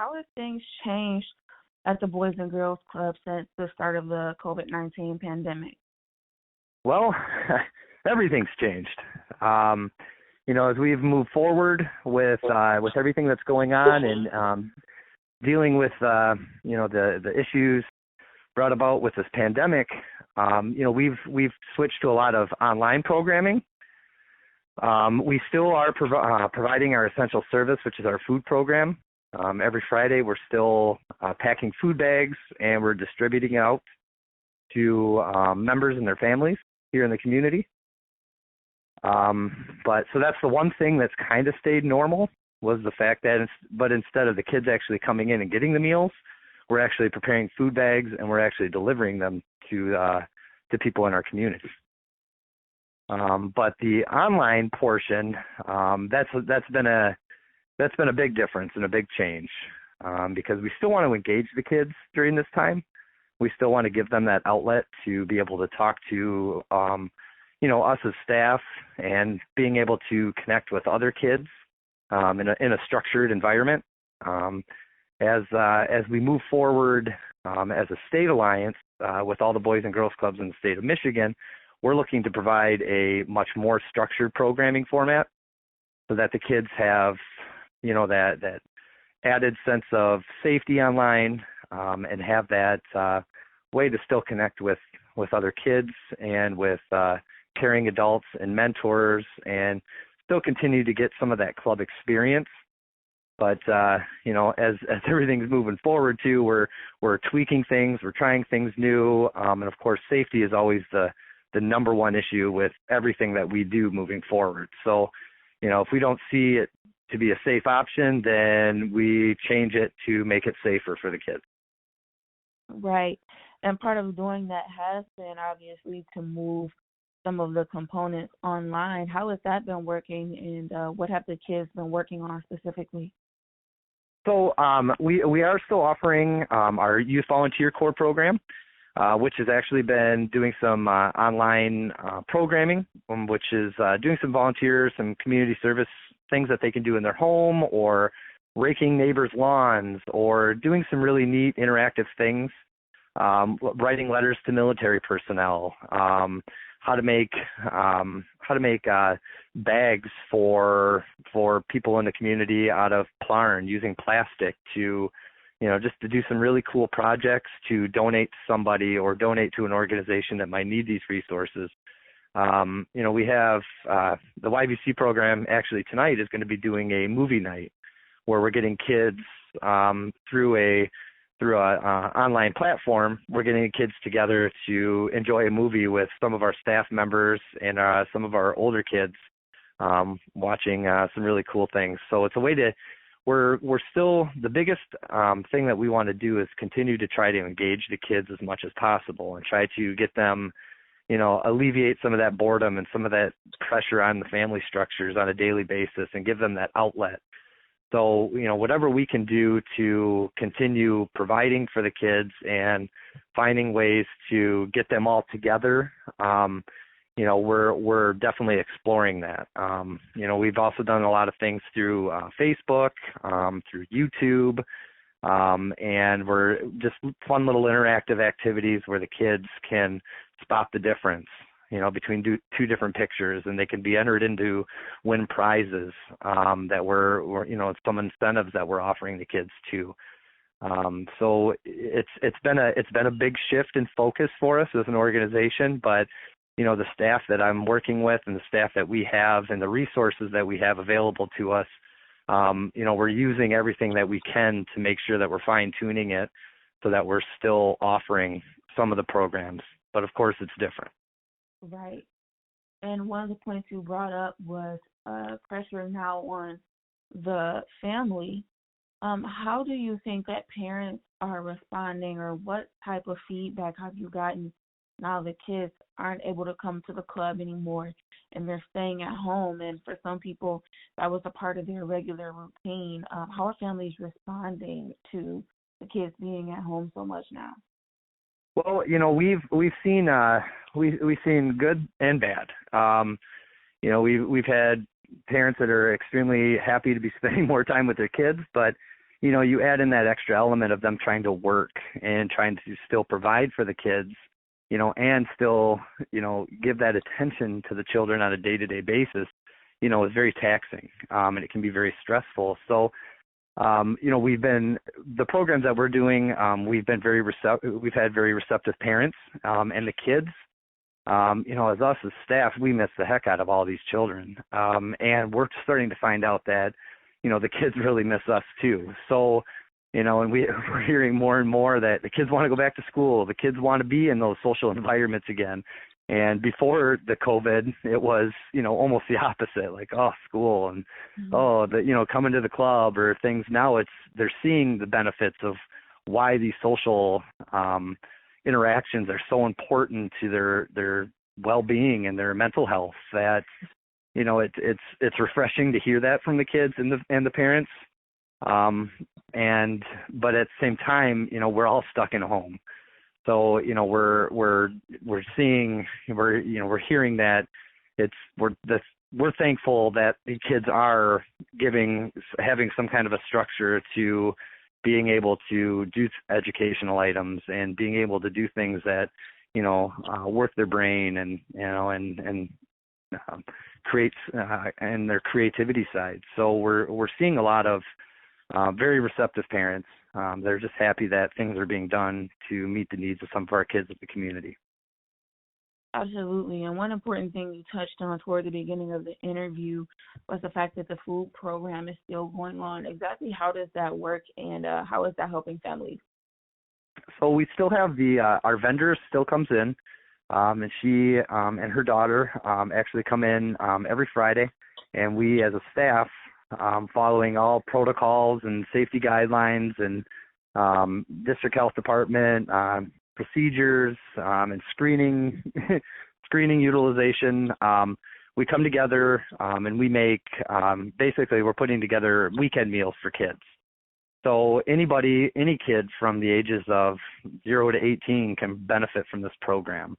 how have things changed at the Boys and Girls Club since the start of the COVID-19 pandemic? Well, everything's changed. As we've moved forward with everything that's going on and dealing with the issues brought about with this pandemic, we've switched to a lot of online programming. We still are providing our essential service, which is our food program. Every Friday, we're still packing food bags and we're distributing out to members and their families here in the community. So that's the one thing that's kind of stayed normal, was the fact that, but instead of the kids actually coming in and getting the meals, we're actually preparing food bags and we're actually delivering them to people in our community. But the online portion, that's been a big difference and a big change, because we still want to engage the kids during this time. We still want to give them that outlet to be able to talk to, us as staff, and being able to connect with other kids in a structured environment. As we move forward as a state alliance with all the Boys and Girls Clubs in the state of Michigan, we're looking to provide a much more structured programming format so that the kids have, that added sense of safety online, and have that way to still connect with other kids and with caring adults and mentors, and still continue to get some of that club experience. But as everything's moving forward too, we're tweaking things, we're trying things new, and of course safety is always the number one issue with everything that we do moving forward. So, if we don't see it to be a safe option, then we change it to make it safer for the kids. Right. And part of doing that has been obviously to move some of the components online. How has that been working, and what have the kids been working on specifically? So we are still offering our Youth Volunteer Corps program, which has actually been doing some online programming, which is doing some volunteers, some community service things that they can do in their home, or raking neighbors' lawns, or doing some really neat interactive things, writing letters to military personnel, how to make bags for people in the community out of Plarn, using plastic to, just to do some really cool projects to donate to somebody or donate to an organization that might need these resources. We have the YVC program actually tonight is going to be doing a movie night where we're getting kids through a online platform. We're getting kids together to enjoy a movie with some of our staff members and some of our older kids, watching some really cool things. So it's a way to, we're still, the biggest thing that we want to do is continue to try to engage the kids as much as possible and try to get them, alleviate some of that boredom and some of that pressure on the family structures on a daily basis, and give them that outlet. So, whatever we can do to continue providing for the kids and finding ways to get them all together, we're definitely exploring that. We've also done a lot of things through Facebook, through YouTube, and we're just fun little interactive activities where the kids can spot the difference, between two different pictures, and they can be entered into win prizes that we're some incentives that we're offering the kids too. So it's been a big shift in focus for us as an organization, but the staff that I'm working with and the staff that we have and the resources that we have available to us, we're using everything that we can to make sure that we're fine-tuning it so that we're still offering some of the programs. But of course, it's different. Right. And one of the points you brought up was pressure now on the family. How do you think that parents are responding, or what type of feedback have you gotten now the kids aren't able to come to the club anymore and they're staying at home? And for some people, that was a part of their regular routine. How are families responding to the kids being at home so much now? Well, we've seen good and bad. We've had parents that are extremely happy to be spending more time with their kids, but you add in that extra element of them trying to work and trying to still provide for the kids, and still, give that attention to the children on a day-to-day basis, is very taxing, and it can be very stressful. So, the programs that we're doing, we've had very receptive parents, and the kids, as us as staff, we miss the heck out of all these children. And we're starting to find out that, the kids really miss us too. So, and we're hearing more and more that the kids want to go back to school. The kids want to be in those social environments again. And before the COVID, it was, almost the opposite, like, oh, school and, coming to the club or things. Now they're seeing the benefits of why these social interactions are so important to their well-being and their mental health, that, it's refreshing to hear that from the kids and the parents. But at the same time, we're all stuck in a home. So, we're hearing that we're thankful that the kids are having some kind of a structure to being able to do educational items and being able to do things that, work their brain and creates and their creativity side. So we're seeing a lot of very receptive parents. They're just happy that things are being done to meet the needs of some of our kids in the community. Absolutely. And one important thing you touched on toward the beginning of the interview was the fact that the food program is still going on. Exactly how does that work, and how is that helping families? So we still have our vendor still comes in, and she and her daughter actually come in every Friday, and we as a staff, following all protocols and safety guidelines and district health department procedures and screening utilization. We come together and we make basically we're putting together weekend meals for kids. So any kid from the ages of 0 to 18 can benefit from this program.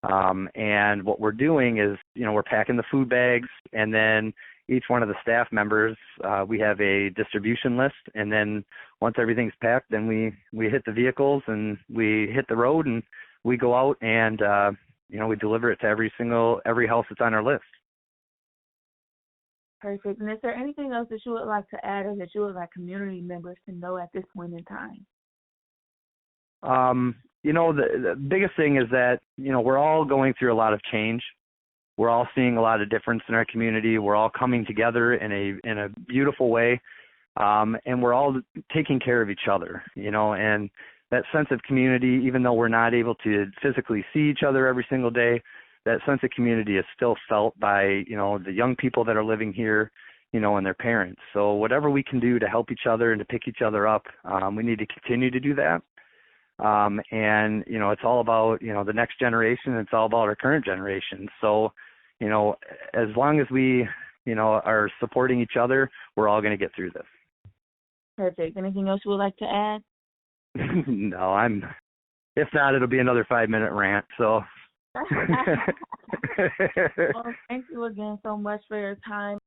And what we're doing is, we're packing the food bags, and then each one of the staff members, we have a distribution list, and then once everything's packed, then we hit the vehicles and we hit the road and we go out and, we deliver it to every house that's on our list. Perfect. And is there anything else that you would like to add, or that you would like community members to know at this point in time? The biggest thing is that, we're all going through a lot of change. We're all seeing a lot of difference in our community. We're all coming together in a beautiful way, and we're all taking care of each other, and that sense of community, even though we're not able to physically see each other every single day, that sense of community is still felt by, the young people that are living here, and their parents. So whatever we can do to help each other and to pick each other up, we need to continue to do that. And, it's all about, the next generation. It's all about our current generation. So, as long as we, are supporting each other, we're all going to get through this. Perfect. Anything else you would like to add? No, if not, it'll be another 5-minute rant. So. Well, thank you again so much for your time.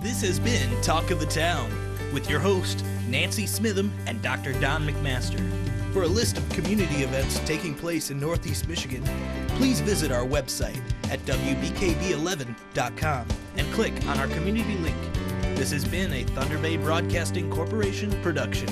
This has been Talk of the Town with your host, Nancy Smitham and Dr. Don McMaster. For a list of community events taking place in Northeast Michigan, please visit our website at wbkb11.com and click on our community link. This has been a Thunder Bay Broadcasting Corporation production.